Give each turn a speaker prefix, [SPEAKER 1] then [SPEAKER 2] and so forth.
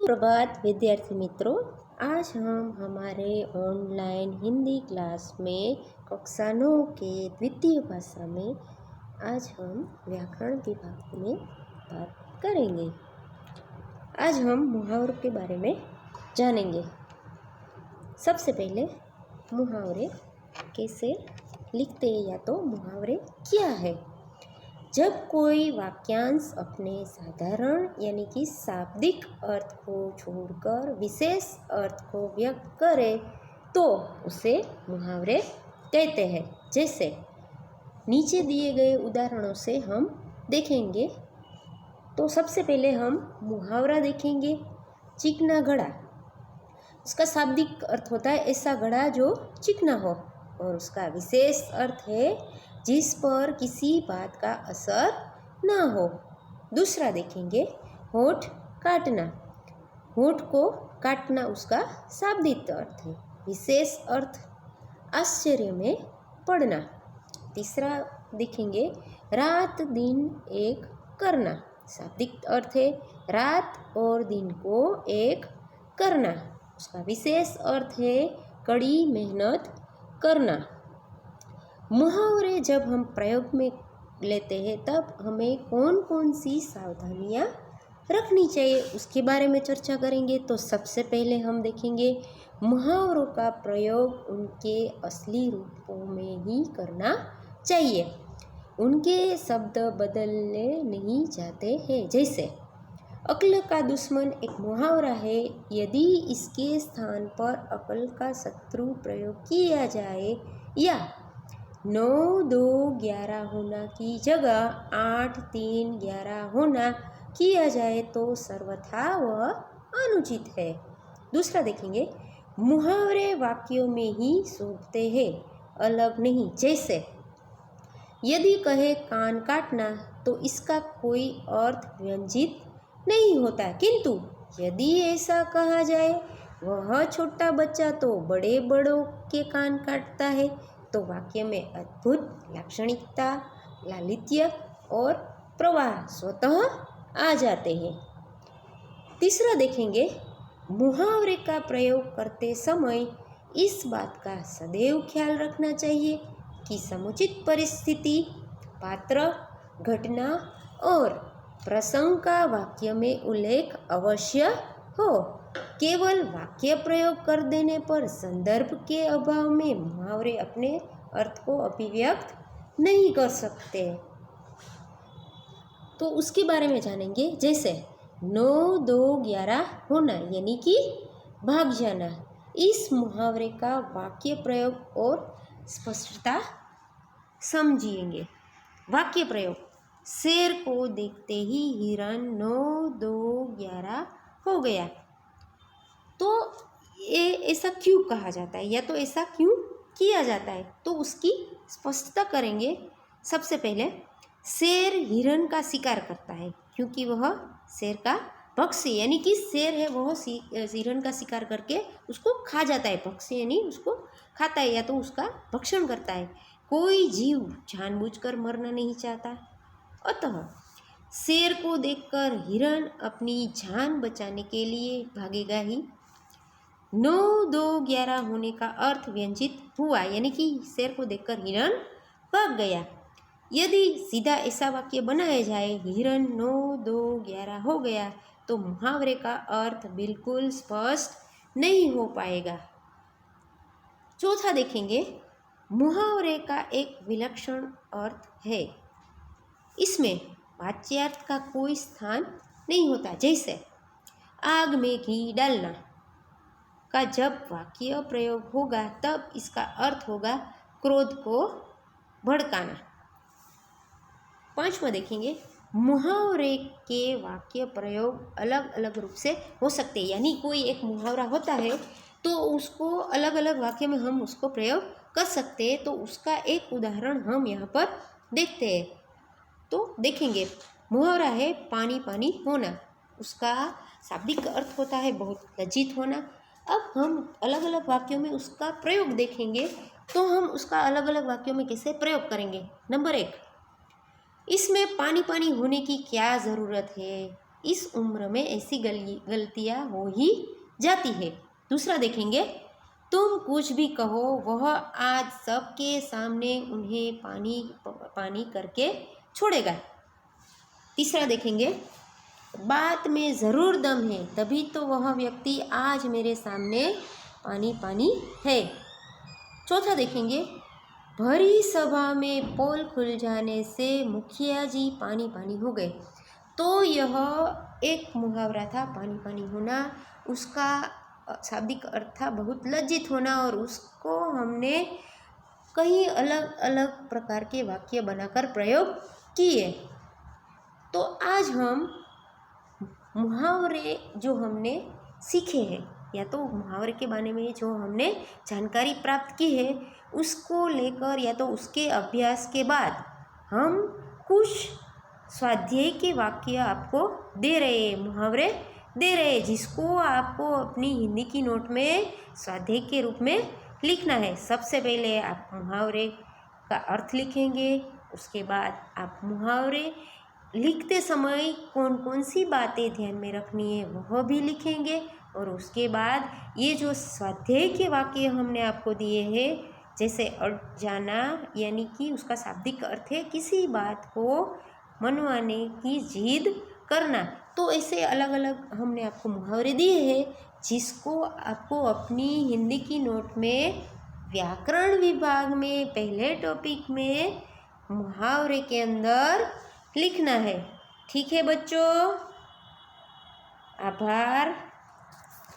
[SPEAKER 1] प्रभात विद्यार्थी मित्रों, आज हम हमारे ऑनलाइन हिंदी क्लास में कक्षा 9 के द्वितीय भाषा में आज हम व्याकरण विभाग में बात करेंगे। आज हम मुहावरों के बारे में जानेंगे। सबसे पहले मुहावरे कैसे लिखते हैं या तो मुहावरे क्या है। जब कोई वाक्यांश अपने साधारण यानी कि शाब्दिक अर्थ को छोड़कर विशेष अर्थ को व्यक्त करे तो उसे मुहावरे कहते हैं। जैसे नीचे दिए गए उदाहरणों से हम देखेंगे। तो सबसे पहले हम मुहावरा देखेंगे। चिकना घड़ा, उसका शाब्दिक अर्थ होता है ऐसा घड़ा जो चिकना हो, और उसका विशेष अर्थ है जिस पर किसी बात का असर ना हो। दूसरा देखेंगे होठ काटना। होठ को काटना उसका शाब्दिक अर्थ है, विशेष अर्थ आश्चर्य में पड़ना। तीसरा देखेंगे रात दिन एक करना। शाब्दिक अर्थ है रात और दिन को एक करना, उसका विशेष अर्थ है कड़ी मेहनत करना। मुहावरे जब हम प्रयोग में लेते हैं तब हमें कौन कौन सी सावधानियां रखनी चाहिए उसके बारे में चर्चा करेंगे। तो सबसे पहले हम देखेंगे मुहावरों का प्रयोग उनके असली रूपों में ही करना चाहिए, उनके शब्द बदलने नहीं जाते हैं। जैसे अक्ल का दुश्मन एक मुहावरा है। यदि इसके स्थान पर अक्ल का शत्रु प्रयोग किया जाए या 9 2 11 होना की जगह 8 3 11 होना किया जाए तो सर्वथा वह अनुचित है। दूसरा देखेंगे मुहावरे वाक्यों में ही शोभते हैं, अलग नहीं। जैसे यदि कहे कान काटना तो इसका कोई अर्थ व्यंजित नहीं होता, किंतु यदि ऐसा कहा जाए वह छोटा बच्चा तो बड़े बड़ों के कान काटता है तो वाक्य में अद्भुत लाक्षणिकता, लालित्य और प्रवाह स्वतः आ जाते हैं। तीसरा देखेंगे मुहावरे का प्रयोग करते समय इस बात का सदैव ख्याल रखना चाहिए कि समुचित परिस्थिति, पात्र, घटना और प्रसंग का वाक्य में उल्लेख अवश्य हो। केवल वाक्य प्रयोग कर देने पर संदर्भ के अभाव में मुहावरे अपने अर्थ को अभिव्यक्त नहीं कर सकते। तो उसके बारे में जानेंगे। जैसे 9 2 11 होना यानी कि भाग जाना। इस मुहावरे का वाक्य प्रयोग और स्पष्टता समझिएंगे। वाक्य प्रयोग शेर को देखते ही हिरन 9 2 11 हो गया। तो ये ऐसा क्यों कहा जाता है या तो ऐसा क्यों किया जाता है, तो उसकी स्पष्टता करेंगे। सबसे पहले शेर हिरन का शिकार करता है क्योंकि वह शेर का भक्ष्य यानी कि शेर है वह हिरन का शिकार करके उसको खा जाता है। भक्ष्य यानी उसको खाता है या तो उसका भक्षण करता है। कोई जीव जानबूझकर मरना नहीं चाहता, अतः शेर को देखकर हिरन अपनी जान बचाने के लिए भागेगा ही। 9 2 11 होने का अर्थ व्यंजित हुआ यानी कि शेर को देखकर हिरन भाग गया। यदि सीधा ऐसा वाक्य बनाया जाए हिरन 9 2 11 हो गया तो मुहावरे का अर्थ बिल्कुल स्पष्ट नहीं हो पाएगा। चौथा देखेंगे मुहावरे का एक विलक्षण अर्थ है, इसमें वाच्यार्थ का कोई स्थान नहीं होता। जैसे आग में घी डालना का जब वाक्य प्रयोग होगा तब इसका अर्थ होगा क्रोध को भड़काना। पांचवा देखेंगे मुहावरे के वाक्य प्रयोग अलग अलग रूप से हो सकते हैं, यानी कोई एक मुहावरा होता है तो उसको अलग अलग वाक्य में हम उसको प्रयोग कर सकते हैं। तो उसका एक उदाहरण हम यहाँ पर देखते हैं। तो देखेंगे मुहावरा है पानी पानी होना, उसका शाब्दिक अर्थ होता है बहुत लज्जित होना। अब हम अलग अलग वाक्यों में उसका प्रयोग देखेंगे तो हम उसका अलग अलग वाक्यों में कैसे प्रयोग करेंगे। नंबर 1, इसमें पानी पानी होने की क्या ज़रूरत है, इस उम्र में ऐसी गलतियाँ हो ही जाती है। दूसरा देखेंगे, तुम कुछ भी कहो वह आज सबके सामने उन्हें पानी करके छोड़ेगा। तीसरा देखेंगे, बात में ज़रूर दम है तभी तो वह व्यक्ति आज मेरे सामने पानी है। चौथा देखेंगे, भरी सभा में पोल खुल जाने से मुखिया जी पानी हो गए। तो यह एक मुहावरा था, पानी होना। उसका शाब्दिक अर्थ था बहुत लज्जित होना, और उसको हमने कई अलग अलग प्रकार के वाक्य बनाकर प्रयोग किए। तो आज हम मुहावरे जो हमने सीखे हैं, या तो मुहावरे के बारे में जो हमने जानकारी प्राप्त की है, उसको लेकर या तो उसके अभ्यास के बाद हम कुछ स्वाध्याय के वाक्य आपको दे रहे हैं, मुहावरे दे रहे हैं, जिसको आपको अपनी हिंदी की नोट में स्वाध्याय के रूप में लिखना है। सबसे पहले आप मुहावरे का अर्थ लिखेंगे, उसके बाद आप मुहावरे लिखते समय कौन कौन सी बातें ध्यान में रखनी है वह भी लिखेंगे, और उसके बाद ये जो स्वाध्याय के वाक्य हमने आपको दिए हैं, जैसे अट जाना यानी कि उसका शाब्दिक अर्थ है किसी बात को मनवाने की जिद करना। तो ऐसे अलग अलग हमने आपको मुहावरे दिए हैं, जिसको आपको अपनी हिंदी की नोट में व्याकरण विभाग में पहले टॉपिक में मुहावरे के अंदर लिखना है। ठीक है बच्चों, आभार।